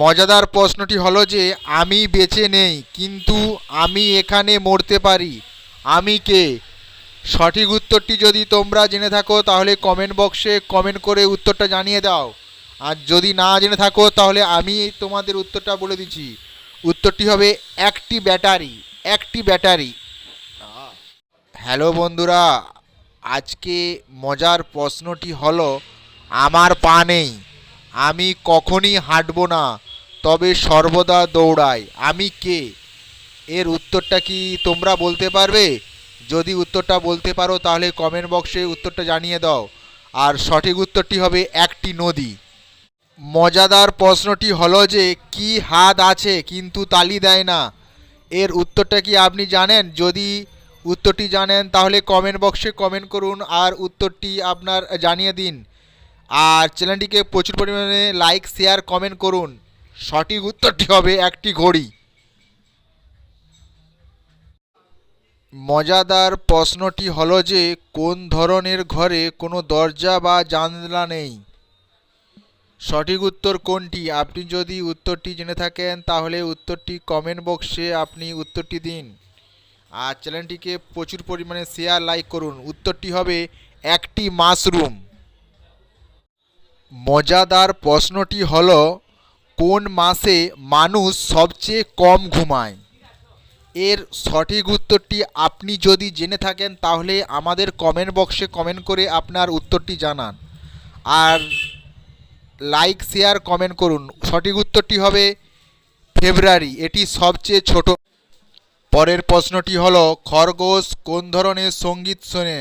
মজাদার প্রশ্নটি হলো যে আমি বেঁচে নেই কিন্তু আমি এখানে মরতে পারি, আমি কে? সঠিক উত্তরটি যদি তোমরা জেনে থাকো তাহলে কমেন্ট বক্সে কমেন্ট করে উত্তরটা জানিয়ে দাও। আর যদি না জেনে থাকো তাহলে আমি তোমাদের উত্তরটা বলে দিচ্ছি। উত্তরটি হবে একটি ব্যাটারি। একটি ব্যাটারি। হ্যালো বন্ধুরা, আজকে মজার প্রশ্নটি হলো আমার পা নেই, আমি কখনই হাঁটবো না, তবে সর্বদা দৌড়াই, আমি কে? এর উত্তরটা কি তোমরা বলতে পারবে? যদি উত্তরটা বলতে পারো তাহলে কমেন্ট বক্সে উত্তরটা জানিয়ে দাও। আর সঠিক উত্তরটি হবে একটি নদী। মজাদার প্রশ্নটি হলো যে কি হাত আছে কিন্তু তালি দেয় না? এর উত্তরটা কি আপনি জানেন? যদি উত্তরটি জানেন তাহলে কমেন্ট বক্সে কমেন্ট করুন আর উত্তরটি আপনার জানিয়ে দিন। আর চ্যানেলটিকে প্রচুর পরিমাণে লাইক শেয়ার কমেন্ট করুন। সঠিক উত্তরটি হবে একটি ঘড়ি। মজাদার প্রশ্নটি হলো যে কোন ধরনের ঘরে কোনো দরজা বা জানলা নেই? সঠিক উত্তর কোনটি? আপনি যদি উত্তরটি জেনে থাকেন তাহলে উত্তরটি কমেন্ট বক্সে আপনি উত্তরটি দিন। আর চ্যানেলটিকে প্রচুর পরিমাণে শেয়ার লাইক করুন। উত্তরটি হবে একটি মাশরুম। মজাদার প্রশ্নটি হলো কোন মাসে মানুষ সবচেয়ে কম ঘুমায়? এর সঠিক উত্তরটি আপনি যদি জেনে থাকেন তাহলে আমাদের কমেন্ট বক্সে কমেন্ট করে আপনার উত্তরটি জানান। আর লাইক শেয়ার কমেন্ট করুন। সঠিক উত্তরটি হবে ফেব্রুয়ারি, এটি সবচেয়ে ছোট। পরের প্রশ্নটি হলো খরগোশ কোন ধরনের সঙ্গীত শোনে?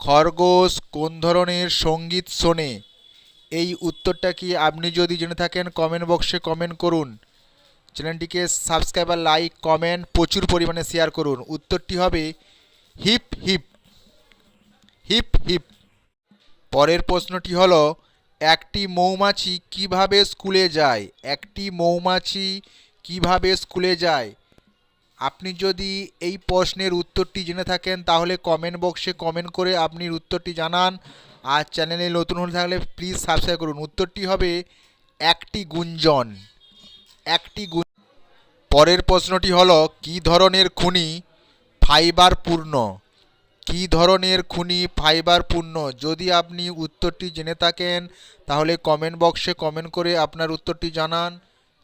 খরগোশ কোন ধরনের সঙ্গীত শোনে? এই উত্তরটা কি আপনি যদি জেনে থাকেন কমেন্ট বক্সে কমেন্ট করুন। চ্যানেলটিকে সাবস্ক্রাইব আর লাইক কমেন্ট প্রচুর পরিমাণে শেয়ার করুন। উত্তরটি হবে হিপ হিপ। Hip hip. পরের প্রশ্নটি হলো একটি মৌমাছি কিভাবে স্কুলে যায়? একটি মৌমাছি কিভাবে স্কুলে যায়? আপনি যদি এই প্রশ্নের উত্তরটি জেনে থাকেন তাহলে কমেন্ট বক্সে কমেন্ট করে আপনি উত্তরটি জানান। আর চ্যানেলে নতুন হলে থাকলে প্লিজ সাবস্ক্রাইব করুন। উত্তরটি হবে একটি গুঞ্জন। একটি পরের প্রশ্নটি হলো কী ধরনের খনি ফাইবারপূর্ণ? কী ধরনের খনি ফাইবারপূর্ণ? যদি আপনি উত্তরটি জেনে থাকেন তাহলে কমেন্ট বক্সে কমেন্ট করে আপনার উত্তরটি জানান।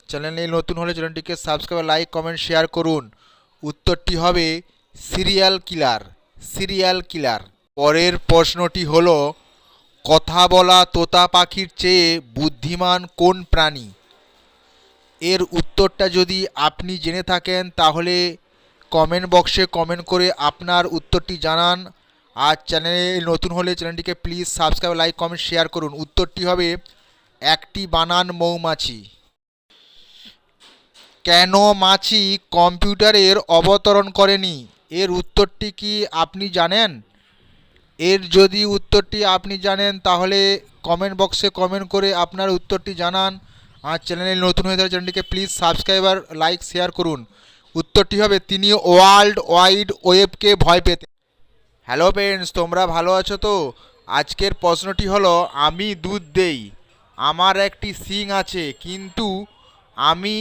চ্যানেলে নতুন হলে চ্যানেলটিকে সাবস্ক্রাইব লাইক কমেন্ট শেয়ার করুন। উত্তরটি হবে সিরিয়াল কিলার। Serial killer. পরের প্রশ্নটি হলো কথা বলা তোতা পাখির চেয়ে বুদ্ধিমান কোন প্রাণী? এর উত্তরটা যদি আপনি জেনে থাকেন তাহলে কমেন্ট বক্সে কমেন্ট করে আপনার উত্তরটি জানান। আর চ্যানেলে নতুন হলে চ্যানেলটিকে please subscribe like comment share করুন। উত্তরটি হবে একটি বানান মৌমাছি। কেন মাছি কম্পিউটারের অবতরণ করেনি? এর উত্তরটি কি আপনি জানেন? এর যদি উত্তরটি আপনি জানেন তাহলে কমেন্ট বক্সে কমেন্ট করে আপনার উত্তরটি জানান। আর চ্যানেলে নতুন হয়ে থাকলে চ্যানেলটিকে প্লিজ সাবস্ক্রাইবার লাইক শেয়ার করুন। উত্তরটি হবে তিনি ওয়ার্ল্ড ওয়াইড ওয়েবকে ভয় পেতেন। হ্যালো ফ্রেন্ডস, তোমরা ভালো আছো তো? আজকের প্রশ্নটি হলো আমি দুধ দেই, আমার একটি শিং আছে কিন্তু আমি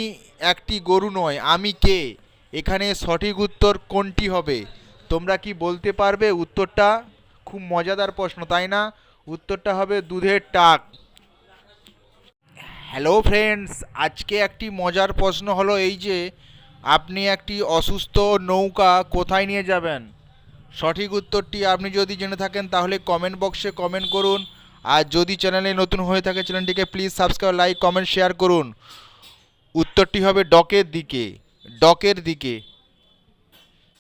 একটি গরু নয়, আমি কে? এখানে সঠিক উত্তর কোনটি হবে? তোমরা কি বলতে পারবে উত্তরটা? খুব মজাদার প্রশ্ন তাই না? উত্তরটা হবে দুধের টাক। হ্যালো ফ্রেন্ডস, আজকে একটি মজার প্রশ্ন হলো এই যে আপনি একটি অসুস্থ নৌকা কোথায় নিয়ে যাবেন? সঠিক উত্তরটি আপনি যদি জেনে থাকেন তাহলে কমেন্ট বক্সে কমেন্ট করুন। আর যদি চ্যানেলে নতুন হয়ে থাকে চ্যানেলটিকে please subscribe like comment share করুন। উত্তরটি হবে ডকের দিকে। ডকের দিকে।